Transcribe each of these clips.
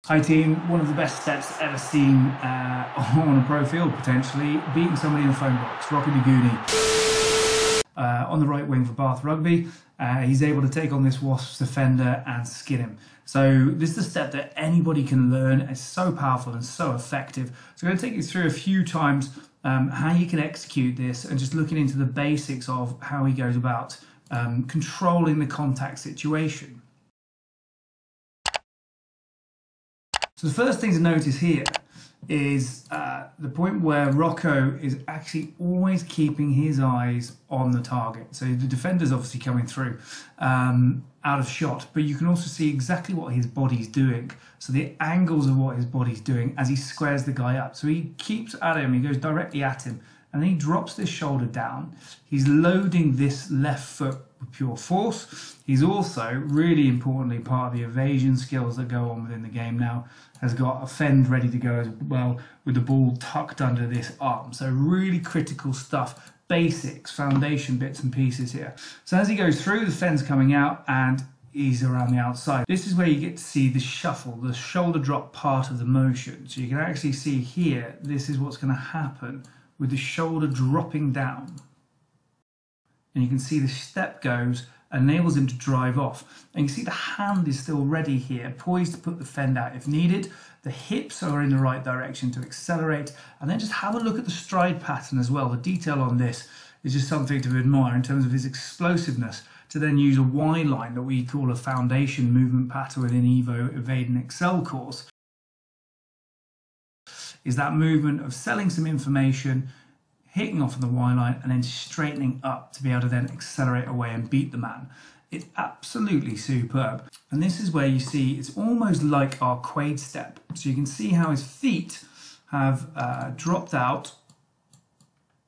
Hi team, one of the best steps ever seen on a pro field potentially, beating somebody in the phone box, Rokoduguni. On the right wing for Bath Rugby, he's able to take on this Wasps defender and skin him. So this is a step that anybody can learn. It's so powerful and so effective. So I'm going to take you through a few times how you can execute this and just looking into the basics of how he goes about controlling the contact situation. So the first thing to notice here is the point where Rocco is actually always keeping his eyes on the target. So the defender's obviously coming through out of shot, but you can also see exactly what his body's doing. So the angles of what his body's doing as he squares the guy up. So he keeps at him, he goes directly at him, and then he drops this shoulder down. He's loading this left foot with pure force. He's also, really importantly, part of the evasion skills that go on within the game now, has got a fend ready to go as well with the ball tucked under this arm. So really critical stuff, basics, foundation bits and pieces here. So as he goes through, the fend's coming out and he's around the outside. This is where you get to see the shuffle, the shoulder drop part of the motion. So you can actually see here, this is what's going to happen with the shoulder dropping down. And you can see the step goes, enables him to drive off. And you can see the hand is still ready here, poised to put the fend out if needed. The hips are in the right direction to accelerate. And then just have a look at the stride pattern as well. The detail on this is just something to admire in terms of his explosiveness, to then use a Y line that we call a foundation movement pattern within EVADE&XCEL course. Is that movement of selling some information, hitting off on the Y line and then straightening up to be able to then accelerate away and beat the man. It's absolutely superb. And this is where you see it's almost like our quade step. So you can see how his feet have dropped out,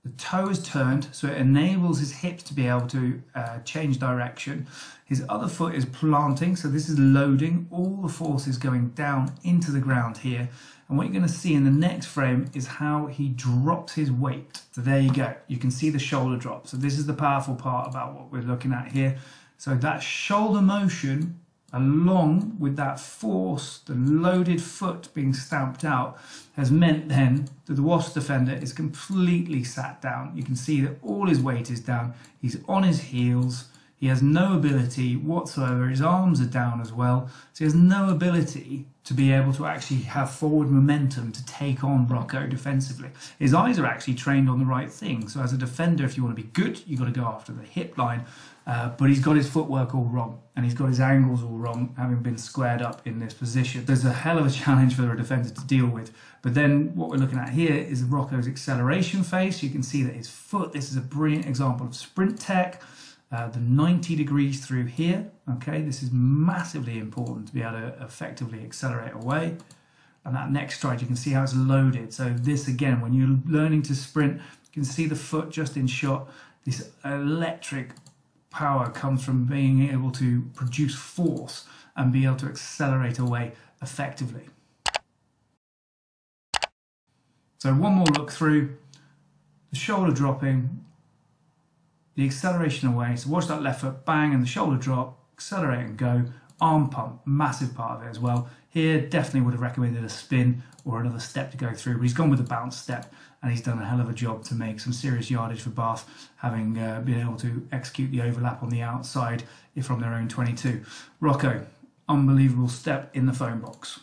the toe is turned, so it enables his hips to be able to change direction. His other foot is planting, so this is loading. All the force is going down into the ground here. And what you're going to see in the next frame is how he drops his weight. So there you go. You can see the shoulder drop. So this is the powerful part about what we're looking at here. So that shoulder motion, along with that force, the loaded foot being stamped out, has meant then that the Wasps defender is completely sat down. You can see that all his weight is down. He's on his heels. He has no ability whatsoever. His arms are down as well. So he has no ability to be able to actually have forward momentum to take on Rocco defensively. His eyes are actually trained on the right thing. So as a defender, if you want to be good, you've got to go after the hip line. But he's got his footwork all wrong and he's got his angles all wrong, having been squared up in this position. There's a hell of a challenge for a defender to deal with. But then what we're looking at here is Rocco's acceleration phase. You can see that his foot, this is a brilliant example of sprint tech. The 90 degrees through here, okay, this is massively important to be able to effectively accelerate away. And that next stride, you can see how it's loaded. So this again, when you're learning to sprint, you can see the foot just in shot. This electric power comes from being able to produce force and be able to accelerate away effectively. So one more look through, the shoulder dropping, the acceleration away. So watch that left foot bang and the shoulder drop, accelerate and go. Arm pump, massive part of it as well. Here, definitely would have recommended a spin or another step to go through, but he's gone with a bounce step and he's done a hell of a job to make some serious yardage for Bath, having been able to execute the overlap on the outside from their own 22. Rocco, unbelievable step in the phone box.